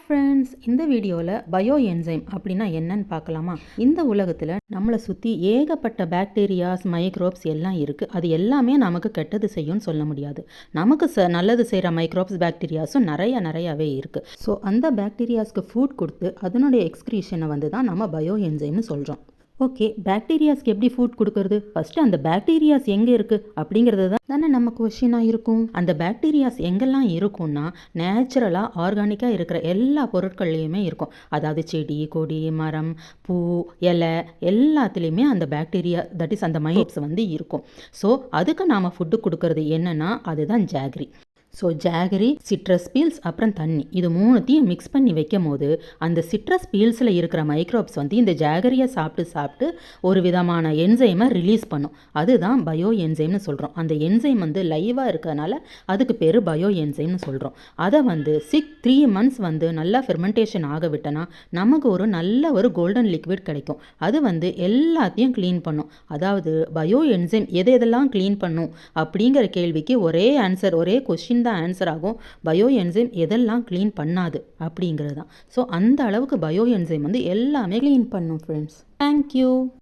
Friends, இந்த வீடியோவில் bio enzyme அப்படின்னா என்னன்னு பார்க்கலாமா? இந்த உலகத்தில் நம்மளை சுற்றி ஏகப்பட்ட பாக்டீரியாஸ், மைக்ரோப்ஸ் எல்லாம் இருக்குது. அது எல்லாமே நமக்கு கெட்டது செய்யும்னு சொல்ல முடியாது. நமக்கு நல்லது செய்கிற மைக்ரோப்ஸ், பாக்டீரியாஸும் நிறையாவே இருக்குது. ஸோ அந்த பாக்டீரியாஸ்க்கு ஃபுட் கொடுத்து அதனுடைய எக்ஸ்க்ரீஷனை வந்து தான் நம்ம பயோ என்சைம்னு சொல்கிறோம். ஓகே, பாக்டீரியாஸ்க்கு எப்படி ஃபுட் கொடுக்கறது? ஃபஸ்ட்டு அந்த பாக்டீரியாஸ் எங்கே இருக்குது அப்படிங்கிறது தானே நம்ம கொஷினாக இருக்கும். அந்த பாக்டீரியாஸ் எங்கெல்லாம் இருக்கும்னா, நேச்சுரலாக ஆர்கானிக்காக இருக்கிற எல்லா பொருட்கள்லையுமே இருக்கும். அதாவது செடி, கொடி, மரம், பூ, இலை எல்லாத்துலேயுமே அந்த பாக்டீரியா, தட் இஸ் அந்த மைக்ரோப்ஸ் வந்து இருக்கும். ஸோ அதுக்கு நாம் ஃபுட்டு கொடுக்கறது என்னென்னா அதுதான் jaggery. So jaggery, citrus peels, அப்புறம் தண்ணி, இது மூணுத்தையும் மிக்ஸ் பண்ணி வைக்கும் போது அந்த சிட்ரஸ் பீல்ஸில் இருக்கிற மைக்ரோப்ஸ் வந்து இந்த ஜாகரியை சாப்பிட்டு ஒரு விதமான என்சைமை ரிலீஸ் பண்ணும். அதுதான் பயோ என்சைம்னு சொல்கிறோம். அந்த என்சைம் வந்து லைவாக இருக்கிறதுனால அதுக்கு பேர் பயோ என்சைம்னு சொல்கிறோம். அதை வந்து 3 months வந்து நல்லா ஃபெர்மெண்டேஷன் ஆக விட்டனா நமக்கு ஒரு நல்ல ஒரு கோல்டன் லிக்விட் கிடைக்கும். அது வந்து எல்லாத்தையும் க்ளீன் பண்ணும். அதாவது பயோ என்சைம் எதெல்லாம் க்ளீன் பண்ணும் அப்படிங்கிற கேள்விக்கு ஒரே ஆன்சர், ஒரே கொஸ்டின் தான் ஆன்சர் ஆகும். பயோ என்சைம் எதெல்லாம் க்ளீன் பண்ணாது அப்படிங்கிறது தான். ஸோ அந்த அளவுக்கு பயோ என்சைம் வந்து எல்லாமே க்ளீன் பண்ணும் ஃப்ரெண்ட்ஸ். தேங்க்யூ.